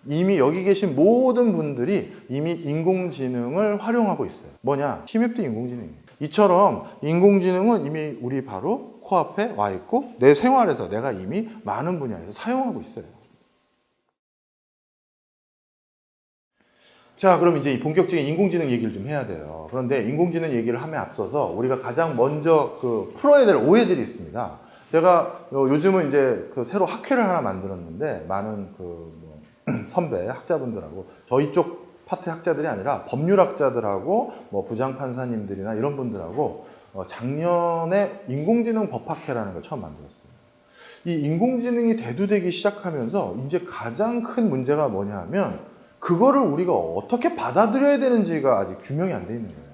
이미 여기 계신 모든 분들이 이미 인공지능을 활용하고 있어요. 뭐냐? 티맵도 인공지능이에요. 이처럼 인공지능은 이미 우리 바로 코앞에 와 있고 내 생활에서 내가 이미 많은 분야에서 사용하고 있어요. 자, 그럼 이제 본격적인 인공지능 얘기를 좀 해야 돼요. 그런데 인공지능 얘기를 함에 앞서서 우리가 가장 먼저 풀어야 될 오해들이 있습니다. 제가 요즘은 이제 새로 학회를 하나 만들었는데 많은 선배 학자분들하고 저희 쪽 파트 학자들이 아니라 법률학자들하고 부장판사님들이나 이런 분들하고 작년에 인공지능 법학회라는 걸 처음 만들었어요. 이 인공지능이 대두되기 시작하면서 이제 가장 큰 문제가 뭐냐 하면 그거를 우리가 어떻게 받아들여야 되는지가 아직 규명이 안 돼 있는 거예요.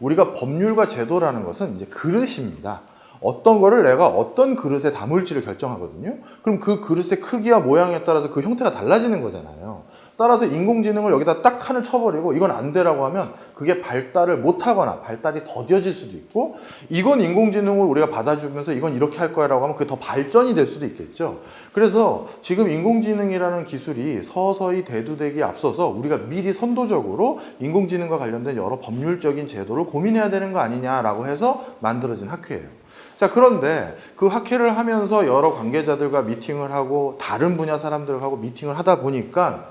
우리가 법률과 제도라는 것은 이제 그릇입니다. 어떤 거를 내가 어떤 그릇에 담을지를 결정하거든요. 그럼 그 그릇의 크기와 모양에 따라서 그 형태가 달라지는 거잖아요. 따라서 인공지능을 여기다 딱 칸을 쳐버리고 이건 안 되라고 하면 그게 발달을 못하거나 발달이 더뎌질 수도 있고, 이건 인공지능을 우리가 받아주면서 이건 이렇게 할 거야 라고 하면 그게 더 발전이 될 수도 있겠죠. 그래서 지금 인공지능이라는 기술이 서서히 대두되기에 앞서서 우리가 미리 선도적으로 인공지능과 관련된 여러 법률적인 제도를 고민해야 되는 거 아니냐라고 해서 만들어진 학회예요. 자, 그런데 그 학회를 하면서 여러 관계자들과 미팅을 하고 다른 분야 사람들하고 미팅을 하다 보니까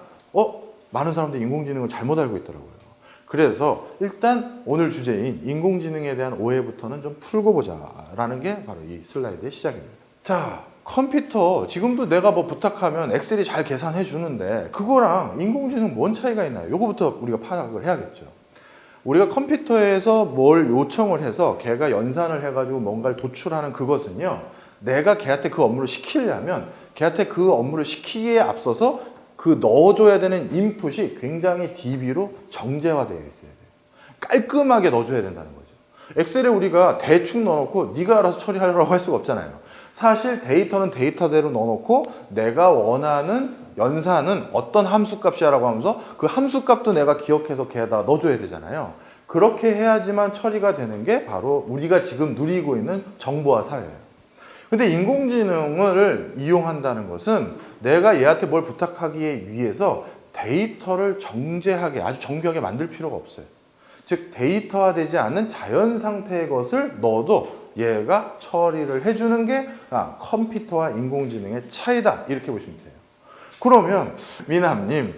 많은 사람들이 인공지능을 잘못 알고 있더라고요. 그래서 일단 오늘 주제인 인공지능에 대한 오해부터는 좀 풀고 보자라는 게 바로 이 슬라이드의 시작입니다. 자, 컴퓨터 지금도 내가 부탁하면 엑셀이 잘 계산해 주는데 그거랑 인공지능 뭔 차이가 있나요? 요거부터 우리가 파악을 해야겠죠. 우리가 컴퓨터에서 뭘 요청을 해서 걔가 연산을 해가지고 뭔가를 도출하는 그것은요, 내가 걔한테 그 업무를 시키려면 걔한테 그 업무를 시키기에 앞서서 그 넣어줘야 되는 인풋이 굉장히 DB로 정제화되어 있어야 돼요. 깔끔하게 넣어줘야 된다는 거죠. 엑셀에 우리가 대충 넣어놓고 네가 알아서 처리하려고 할 수가 없잖아요. 사실 데이터는 데이터대로 넣어놓고 내가 원하는 연산은 어떤 함수값이야 라고 하면서 그 함수값도 내가 기억해서 걔에다 넣어줘야 되잖아요. 그렇게 해야지만 처리가 되는 게 바로 우리가 지금 누리고 있는 정보화 사회예요. 근데 인공지능을 이용한다는 것은 내가 얘한테 뭘 부탁하기 위해서 데이터를 정제하게, 아주 정교하게 만들 필요가 없어요. 즉 데이터화되지 않는 자연 상태의 것을 넣어도 얘가 처리를 해주는 게 컴퓨터와 인공지능의 차이다, 이렇게 보시면 돼요. 그러면 미남님,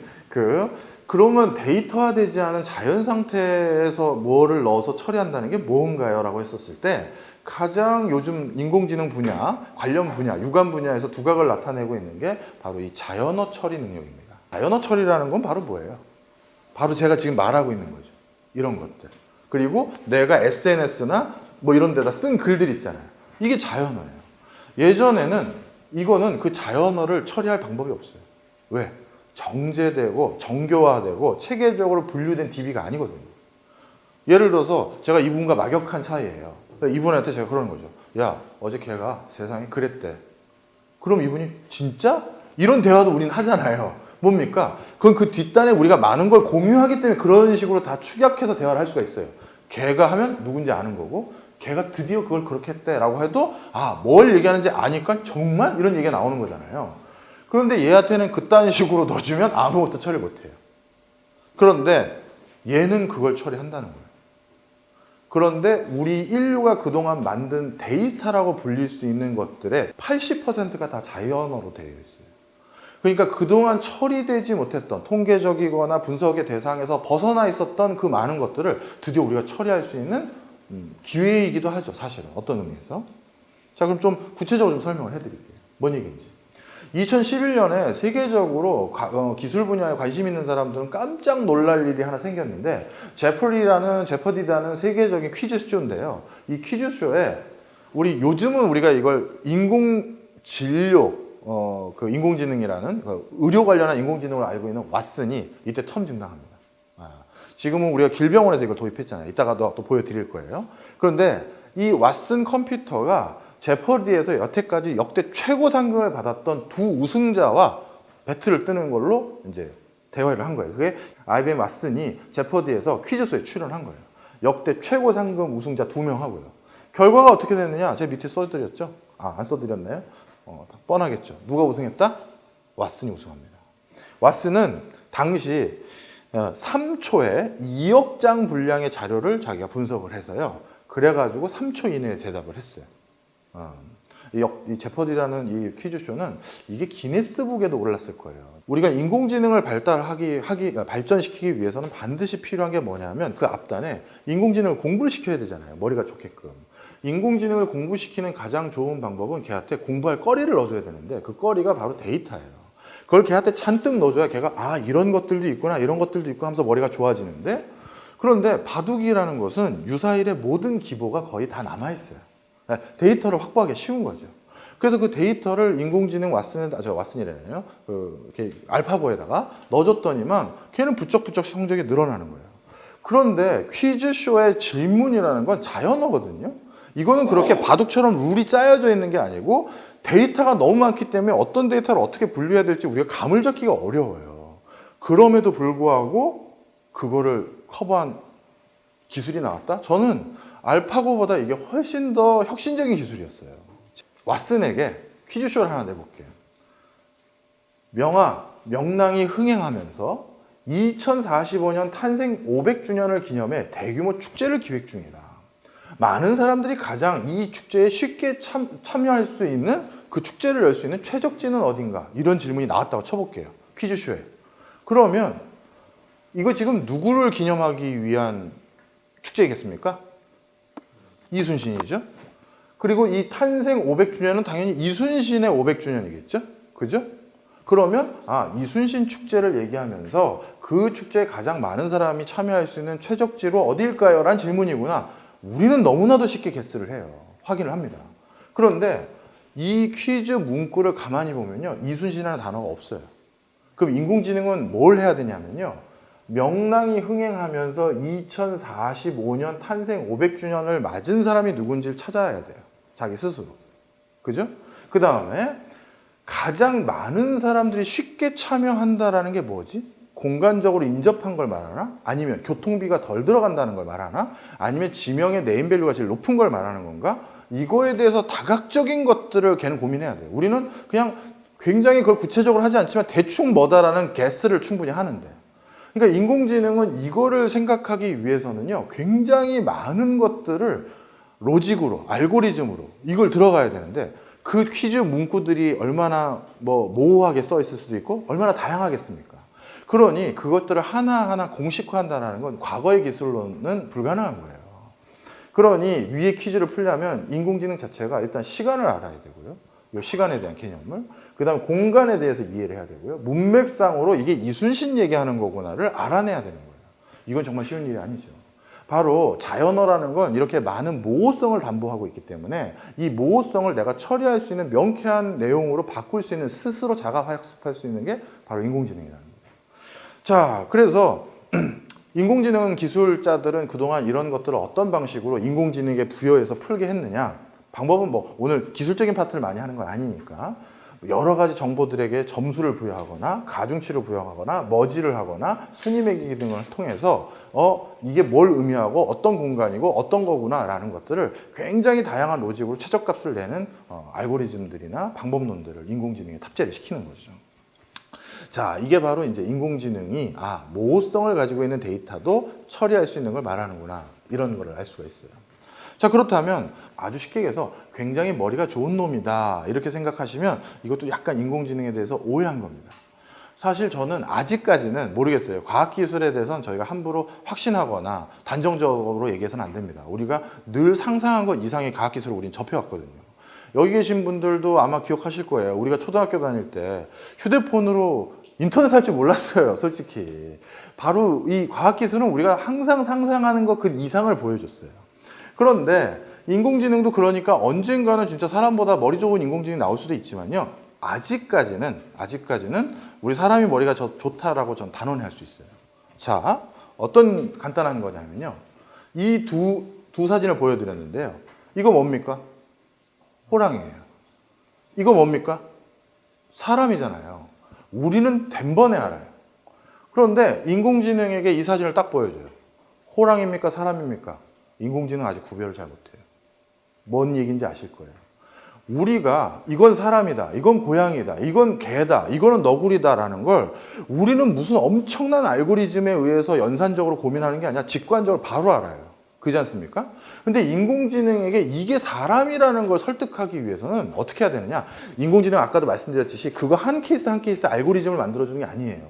그러면 데이터화되지 않은 자연 상태에서 뭐를 넣어서 처리한다는 게 뭔가요? 라고 했었을 때 가장 요즘 인공지능 분야, 관련 분야, 유관 분야에서 두각을 나타내고 있는 게 바로 이 자연어 처리 능력입니다. 자연어 처리라는 건 바로 뭐예요? 바로 제가 지금 말하고 있는 거죠. 이런 것들. 그리고 내가 SNS나 이런 데다 쓴 글들 있잖아요. 이게 자연어예요. 예전에는 이거는 그 자연어를 처리할 방법이 없어요. 왜? 정제되고 정교화되고 체계적으로 분류된 DB가 아니거든요. 예를 들어서 제가 이분과 막역한 사이예요. 이분한테 제가 그러는 거죠. 야, 어제 걔가 세상에 그랬대. 그럼 이분이 진짜? 이런 대화도 우리는 하잖아요. 뭡니까? 그건 그 뒷단에 우리가 많은 걸 공유하기 때문에 그런 식으로 다 축약해서 대화를 할 수가 있어요. 걔가 하면 누군지 아는 거고, 걔가 드디어 그걸 그렇게 했대라고 해도 뭘 얘기하는지 아니까 정말 이런 얘기가 나오는 거잖아요. 그런데 얘한테는 그딴 식으로 넣어주면 아무것도 처리 못해요. 그런데 얘는 그걸 처리한다는 거예요. 그런데 우리 인류가 그동안 만든 데이터라고 불릴 수 있는 것들의 80%가 다 자연어로 되어 있어요. 그러니까 그동안 처리되지 못했던 통계적이거나 분석의 대상에서 벗어나 있었던 그 많은 것들을 드디어 우리가 처리할 수 있는 기회이기도 하죠, 사실은. 어떤 의미에서. 자, 그럼 좀 구체적으로 좀 설명을 해드릴게요. 뭔 얘기인지. 2011년에 세계적으로 기술 분야에 관심 있는 사람들은 깜짝 놀랄 일이 하나 생겼는데, 제퍼디라는 세계적인 퀴즈쇼인데요. 이 퀴즈쇼에 요즘은 우리가 이걸 인공진료, 그 인공지능이라는 의료 관련한 인공지능을 알고 있는 왓슨이 이때 처음 등장합니다. 지금은 우리가 길병원에서 이걸 도입했잖아요. 이따가 또 보여드릴 거예요. 그런데 이 왓슨 컴퓨터가 제퍼디에서 여태까지 역대 최고 상금을 받았던 두 우승자와 배틀을 뜨는 걸로 이제 대화를 한 거예요. 그게 IBM 왓슨이 제퍼디에서 퀴즈쇼에 출연한 거예요. 역대 최고 상금 우승자 2명 하고요. 결과가 어떻게 됐느냐? 제가 밑에 써드렸죠? 안 써드렸나요? 뻔하겠죠. 누가 우승했다? 왓슨이 우승합니다. 왓슨은 당시 3초에 2억 장 분량의 자료를 자기가 분석을 해서요. 그래가지고 3초 이내에 대답을 했어요. 이 제퍼디라는 이 퀴즈쇼는 이게 기네스북에도 올랐을 거예요. 우리가 인공지능을 발전시키기 위해서는 반드시 필요한 게 뭐냐면 그 앞단에 인공지능을 공부를 시켜야 되잖아요. 머리가 좋게끔. 인공지능을 공부시키는 가장 좋은 방법은 걔한테 공부할 거리를 넣어줘야 되는데 그 거리가 바로 데이터예요. 그걸 걔한테 잔뜩 넣어줘야 걔가 이런 것들도 있구나 이런 것들도 있고 하면서 머리가 좋아지는데 그런데 바둑이라는 것은 유사일의 모든 기보가 거의 다 남아있어요. 데이터를 확보하기 쉬운 거죠. 그래서 그 데이터를 인공지능 왓슨이라네요. 알파고에다가 넣어줬더니만 걔는 부쩍부쩍 성적이 늘어나는 거예요. 그런데 퀴즈쇼의 질문이라는 건 자연어거든요. 이거는 그렇게 바둑처럼 룰이 짜여져 있는 게 아니고 데이터가 너무 많기 때문에 어떤 데이터를 어떻게 분류해야 될지 우리가 감을 잡기가 어려워요. 그럼에도 불구하고 그거를 커버한 기술이 나왔다? 저는 알파고보다 이게 훨씬 더 혁신적인 기술이었어요. 왓슨에게 퀴즈쇼를 하나 내볼게요. 명랑이 흥행하면서 2045년 탄생 500주년을 기념해 대규모 축제를 기획 중이다. 많은 사람들이 가장 이 축제에 쉽게 참여할 수 있는 그 축제를 열 수 있는 최적지는 어딘가? 이런 질문이 나왔다고 쳐볼게요. 퀴즈쇼에. 그러면 이거 지금 누구를 기념하기 위한 축제이겠습니까? 이순신이죠. 그리고 이 탄생 500주년은 당연히 이순신의 500주년이겠죠. 그죠? 그러면 이순신 축제를 얘기하면서 그 축제에 가장 많은 사람이 참여할 수 있는 최적지로 어디일까요? 라는 질문이구나. 우리는 너무나도 쉽게 게스를 해요. 확인을 합니다. 그런데 이 퀴즈 문구를 가만히 보면요. 이순신이라는 단어가 없어요. 그럼 인공지능은 뭘 해야 되냐면요. 명랑이 흥행하면서 2045년 탄생 500주년을 맞은 사람이 누군지를 찾아야 돼요. 자기 스스로. 그죠? 그 다음에 가장 많은 사람들이 쉽게 참여한다라는 게 뭐지? 공간적으로 인접한 걸 말하나? 아니면 교통비가 덜 들어간다는 걸 말하나? 아니면 지명의 네임밸류가 제일 높은 걸 말하는 건가? 이거에 대해서 다각적인 것들을 걔는 고민해야 돼요. 우리는 그냥 굉장히 그걸 구체적으로 하지 않지만 대충 뭐다라는 게스를 충분히 하는데. 그러니까 인공지능은 이거를 생각하기 위해서는요, 굉장히 많은 것들을 로직으로, 알고리즘으로 이걸 들어가야 되는데 그 퀴즈 문구들이 얼마나 모호하게 써 있을 수도 있고 얼마나 다양하겠습니까? 그러니 그것들을 하나하나 공식화한다는 건 과거의 기술로는 불가능한 거예요. 그러니 위에 퀴즈를 풀려면 인공지능 자체가 일단 시간을 알아야 되고요. 이 시간에 대한 개념을. 그 다음에 공간에 대해서 이해를 해야 되고요. 문맥상으로 이게 이순신 얘기하는 거구나를 알아내야 되는 거예요. 이건 정말 쉬운 일이 아니죠. 바로 자연어라는 건 이렇게 많은 모호성을 담보하고 있기 때문에 이 모호성을 내가 처리할 수 있는 명쾌한 내용으로 바꿀 수 있는 스스로 자가 학습할 수 있는 게 바로 인공지능이라는 거예요. 자, 그래서 인공지능 기술자들은 그동안 이런 것들을 어떤 방식으로 인공지능에 부여해서 풀게 했느냐? 방법은 오늘 기술적인 파트를 많이 하는 건 아니니까 여러 가지 정보들에게 점수를 부여하거나 가중치를 부여하거나 머지를 하거나 순위 매기기 등을 통해서 이게 뭘 의미하고 어떤 공간이고 어떤 거구나 라는 것들을 굉장히 다양한 로직으로 최저값을 내는 알고리즘들이나 방법론들을 인공지능에 탑재를 시키는 거죠. 자, 이게 바로 이제 인공지능이 모호성을 가지고 있는 데이터도 처리할 수 있는 걸 말하는구나 이런 걸 알 수가 있어요. 자, 그렇다면 아주 쉽게 얘기해서 굉장히 머리가 좋은 놈이다 이렇게 생각하시면 이것도 약간 인공지능에 대해서 오해한 겁니다. 사실 저는 아직까지는 모르겠어요. 과학기술에 대해서는 저희가 함부로 확신하거나 단정적으로 얘기해서는 안 됩니다. 우리가 늘 상상한 것 이상의 과학기술을 우리는 접해왔거든요. 여기 계신 분들도 아마 기억하실 거예요. 우리가 초등학교 다닐 때 휴대폰으로 인터넷 할 줄 몰랐어요, 솔직히. 바로 이 과학기술은 우리가 항상 상상하는 것 그 이상을 보여줬어요. 그런데 인공지능도 그러니까 언젠가는 진짜 사람보다 머리 좋은 인공지능이 나올 수도 있지만요. 아직까지는 우리 사람이 머리가 좋다라고 전 단언할 수 있어요. 자, 어떤 간단한 거냐면요. 이 두 사진을 보여드렸는데요. 이거 뭡니까? 호랑이에요. 이거 뭡니까? 사람이잖아요. 우리는 단번에 알아요. 그런데 인공지능에게 이 사진을 딱 보여줘요. 호랑이입니까? 사람입니까? 인공지능 아직 구별을 잘 못해요. 뭔 얘기인지 아실 거예요. 우리가 이건 사람이다, 이건 고양이다, 이건 개다, 이거는 너구리다라는 걸 우리는 무슨 엄청난 알고리즘에 의해서 연산적으로 고민하는 게 아니라 직관적으로 바로 알아요. 그렇지 않습니까? 근데 인공지능에게 이게 사람이라는 걸 설득하기 위해서는 어떻게 해야 되느냐? 인공지능 아까도 말씀드렸듯이 그거 한 케이스 한 케이스 알고리즘을 만들어주는 게 아니에요.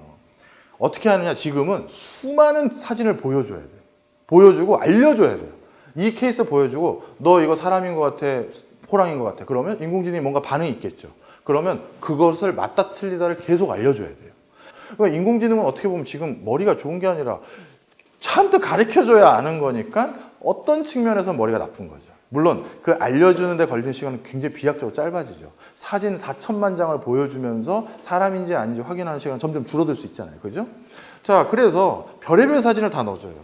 어떻게 하느냐? 지금은 수많은 사진을 보여줘야 돼요. 보여주고 알려줘야 돼요. 이 케이스 보여주고 너 이거 사람인 것 같아, 호랑이인 것 같아. 그러면 인공지능이 뭔가 반응이 있겠죠. 그러면 그것을 맞다 틀리다를 계속 알려줘야 돼요. 그러니까 인공지능은 어떻게 보면 지금 머리가 좋은 게 아니라 잔뜩 가르쳐줘야 아는 거니까 어떤 측면에서 머리가 나쁜 거죠. 물론 그 알려주는 데 걸리는 시간은 굉장히 비약적으로 짧아지죠. 사진 4천만 장을 보여주면서 사람인지 아닌지 확인하는 시간은 점점 줄어들 수 있잖아요. 그죠? 자, 그래서 별의별 사진을 다 넣어줘요.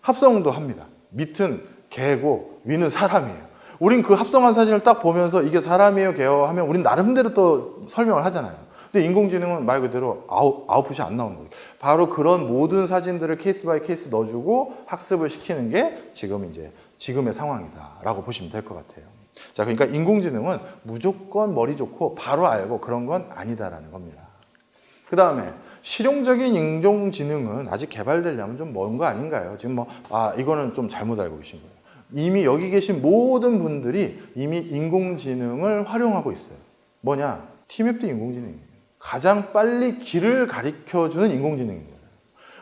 합성도 합니다. 밑은 개고 위는 사람이에요. 우린 그 합성한 사진을 딱 보면서 이게 사람이에요, 개요 하면 우린 나름대로 또 설명을 하잖아요. 근데 인공지능은 말 그대로 아웃풋이 안 나오는 거예요. 바로 그런 모든 사진들을 케이스 바이 케이스 넣어주고 학습을 시키는 게 지금의 상황이다라고 보시면 될 것 같아요. 자, 그러니까 인공지능은 무조건 머리 좋고 바로 알고 그런 건 아니다라는 겁니다. 그 다음에 실용적인 인공지능은 아직 개발되려면 좀 먼 거 아닌가요? 지금 이거는 좀 잘못 알고 계신 거예요. 이미 여기 계신 모든 분들이 이미 인공지능을 활용하고 있어요. 뭐냐? 티맵도 인공지능이에요. 가장 빨리 길을 가르쳐주는 인공지능입니다.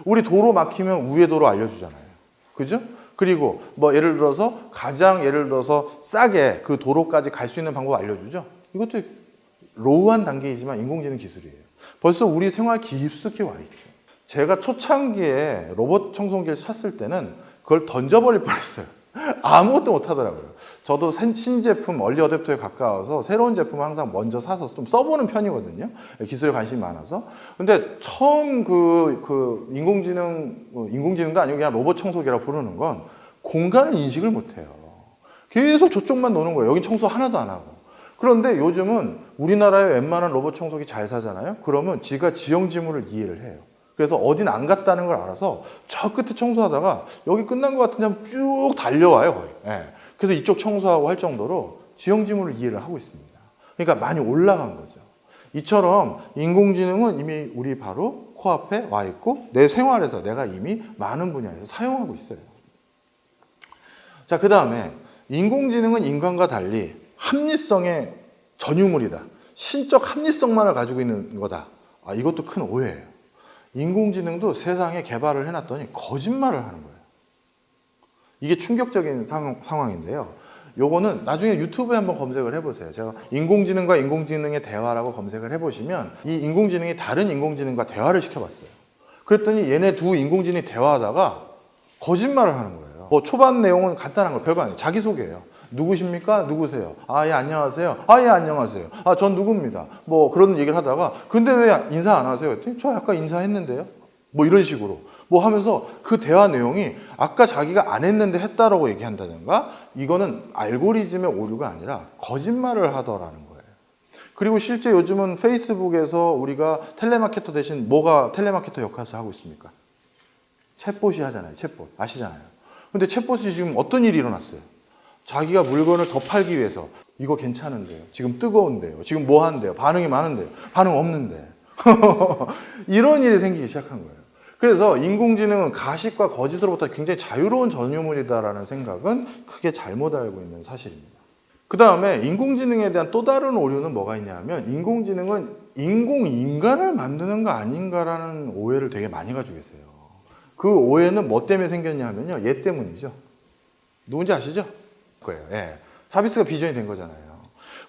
우리 도로 막히면 우회 도로 알려주잖아요. 그죠? 그리고 예를 들어서 싸게 그 도로까지 갈 수 있는 방법 알려주죠. 이것도 로우한 단계이지만 인공지능 기술이에요. 벌써 우리 생활 깊숙이 와 있죠. 제가 초창기에 로봇 청소기를 샀을 때는 그걸 던져버릴 뻔했어요. 아무것도 못 하더라고요. 저도 신제품, 얼리 어댑터에 가까워서 새로운 제품을 항상 먼저 사서 좀 써보는 편이거든요. 기술에 관심이 많아서. 근데 처음 인공지능도 아니고 그냥 로봇 청소기라고 부르는 건 공간을 인식을 못 해요. 계속 저쪽만 노는 거예요. 여긴 청소 하나도 안 하고. 그런데 요즘은 우리나라에 웬만한 로봇 청소기 잘 사잖아요. 그러면 지가 지형 지물을 이해를 해요. 그래서 어딘 안 갔다는 걸 알아서 저 끝에 청소하다가 여기 끝난 것 같은데 하면 쭉 달려와요, 거의. 예. 그래서 이쪽 청소하고 할 정도로 지형 지물을 이해를 하고 있습니다. 그러니까 많이 올라간 거죠. 이처럼 인공지능은 이미 우리 바로 코앞에 와 있고 내 생활에서 내가 이미 많은 분야에서 사용하고 있어요. 자, 그 다음에 인공지능은 인간과 달리 합리성의 전유물이다. 신적 합리성만을 가지고 있는 거다. 이것도 큰 오해예요. 인공지능도 세상에 개발을 해놨더니 거짓말을 하는 거예요. 이게 충격적인 상황인데요. 요거는 나중에 유튜브에 한번 검색을 해보세요. 제가 인공지능과 인공지능의 대화라고 검색을 해보시면 이 인공지능이 다른 인공지능과 대화를 시켜봤어요. 그랬더니 얘네 두 인공지능이 대화하다가 거짓말을 하는 거예요. 초반 내용은 간단한 거 별거 아니에요. 자기소개예요. 누구십니까? 누구세요? 예, 안녕하세요. 예, 안녕하세요. 전 누구입니다. 그런 얘기를 하다가, 근데 왜 인사 안 하세요? 했더니, 저 아까 인사했는데요? 이런 식으로. 하면서 그 대화 내용이 아까 자기가 안 했는데 했다라고 얘기한다든가, 이거는 알고리즘의 오류가 아니라 거짓말을 하더라는 거예요. 그리고 실제 요즘은 페이스북에서 우리가 텔레마케터 대신 뭐가 텔레마케터 역할을 하고 있습니까? 챗봇이 하잖아요. 챗봇. 아시잖아요. 근데 챗봇이 지금 어떤 일이 일어났어요? 자기가 물건을 더 팔기 위해서 이거 괜찮은데요. 지금 뜨거운데요. 지금 뭐 한대요. 반응이 많은데요. 반응 없는데. 이런 일이 생기기 시작한 거예요. 그래서 인공지능은 가식과 거짓으로부터 굉장히 자유로운 전유물이다라는 생각은 크게 잘못 알고 있는 사실입니다. 그 다음에 인공지능에 대한 또 다른 오류는 뭐가 있냐면 인공지능은 인공인간을 만드는 거 아닌가라는 오해를 되게 많이 가지고 계세요. 그 오해는 뭐 때문에 생겼냐면요. 얘 때문이죠. 누군지 아시죠? 거예요. 예. 자비스가 비전이 된 거잖아요.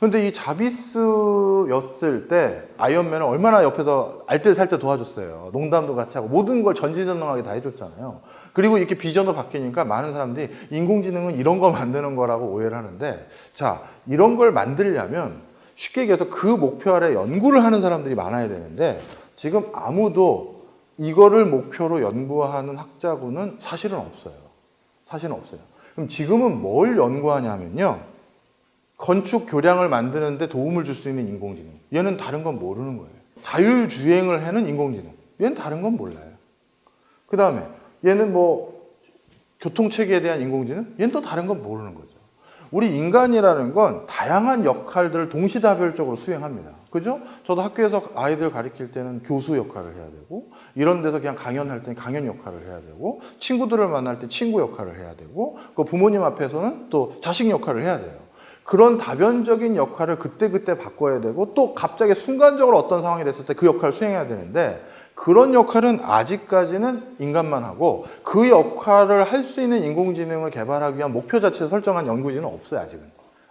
근데 이 자비스였을 때 아이언맨을 얼마나 옆에서 알뜰살뜰 도와줬어요. 농담도 같이 하고 모든 걸 전지전능하게 다 해줬잖아요. 그리고 이렇게 비전으로 바뀌니까 많은 사람들이 인공지능은 이런 거 만드는 거라고 오해를 하는데, 자, 이런 걸 만들려면 쉽게 얘기해서 그 목표 아래 연구를 하는 사람들이 많아야 되는데 지금 아무도 이거를 목표로 연구하는 학자군은 사실은 없어요. 사실은 없어요. 그럼 지금은 뭘 연구하냐면요. 건축 교량을 만드는데 도움을 줄 수 있는 인공지능. 얘는 다른 건 모르는 거예요. 자율주행을 하는 인공지능. 얘는 다른 건 몰라요. 그 다음에 얘는 뭐 교통체계에 대한 인공지능? 얘는 또 다른 건 모르는 거죠. 우리 인간이라는 건 다양한 역할들을 동시다발적으로 수행합니다. 그죠? 저도 학교에서 아이들 가르칠 때는 교수 역할을 해야 되고, 이런 데서 그냥 강연할 때는 강연 역할을 해야 되고, 친구들을 만날 때 친구 역할을 해야 되고, 그 부모님 앞에서는 또 자식 역할을 해야 돼요. 그런 다변적인 역할을 그때그때 바꿔야 되고, 또 갑자기 순간적으로 어떤 상황이 됐을 때 그 역할을 수행해야 되는데, 그런 역할은 아직까지는 인간만 하고 그 역할을 할 수 있는 인공지능을 개발하기 위한 목표 자체를 설정한 연구진은 없어요.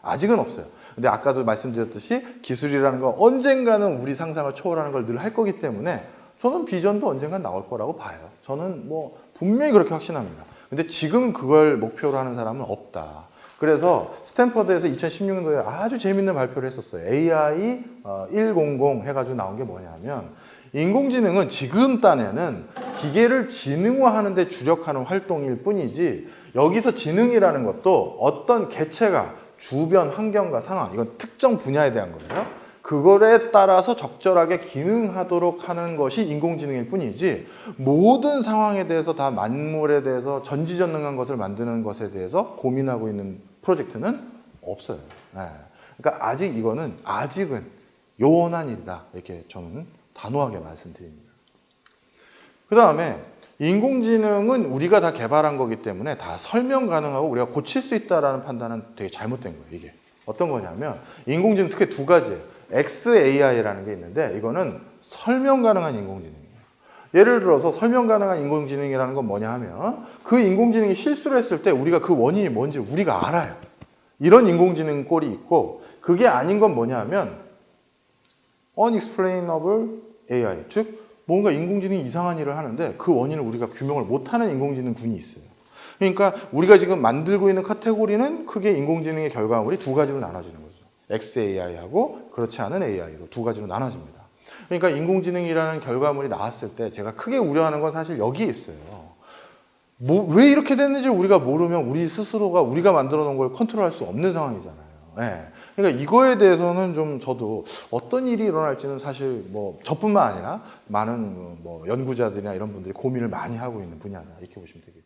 아직은 없어요. 근데 아까도 말씀드렸듯이 기술이라는 건 언젠가는 우리 상상을 초월하는 걸 늘 할 거기 때문에 저는 비전도 언젠간 나올 거라고 봐요. 저는 뭐 분명히 그렇게 확신합니다. 근데 지금 그걸 목표로 하는 사람은 없다. 그래서 스탠퍼드에서 2016년도에 아주 재밌는 발표를 했었어요. AI 100 해가지고 나온 게 뭐냐면, 인공지능은 지금 딴에는 기계를 지능화하는 데 주력하는 활동일 뿐이지, 여기서 지능이라는 것도 어떤 개체가 주변 환경과 상황, 이건 특정 분야에 대한 거예요. 그거에 따라서 적절하게 기능하도록 하는 것이 인공지능일 뿐이지, 모든 상황에 대해서 다 만물에 대해서 전지전능한 것을 만드는 것에 대해서 고민하고 있는 프로젝트는 없어요. 네. 그러니까 아직은 요원한 일이다. 이렇게 저는 단호하게 말씀드립니다. 그 다음에 인공지능은 우리가 다 개발한 거기 때문에 다 설명 가능하고 우리가 고칠 수 있다는 판단은 되게 잘못된 거예요. 이게 어떤 거냐면, 인공지능 특히 두 가지예요. XAI라는 게 있는데, 이거는 설명 가능한 인공지능이에요. 예를 들어서 설명 가능한 인공지능이라는 건 뭐냐 하면, 그 인공지능이 실수를 했을 때 우리가 그 원인이 뭔지 우리가 알아요. 이런 인공지능 꼴이 있고, 그게 아닌 건 뭐냐 하면 unexplainable AI, 즉 뭔가 인공지능이 이상한 일을 하는데 그 원인을 우리가 규명을 못하는 인공지능 군이 있어요. 그러니까 우리가 지금 만들고 있는 카테고리는 크게 인공지능의 결과물이 두 가지로 나눠지는 거죠. XAI하고 그렇지 않은 AI로 두 가지로 나눠집니다. 그러니까 인공지능이라는 결과물이 나왔을 때 제가 크게 우려하는 건 사실 여기에 있어요. 왜 이렇게 됐는지 우리가 모르면 우리 스스로가 우리가 만들어 놓은 걸 컨트롤할 수 없는 상황이잖아요. 네. 그러니까 이거에 대해서는 좀 저도 어떤 일이 일어날지는 사실 뭐 저뿐만 아니라 많은 뭐 연구자들이나 이런 분들이 고민을 많이 하고 있는 분야다, 이렇게 보시면 되겠죠.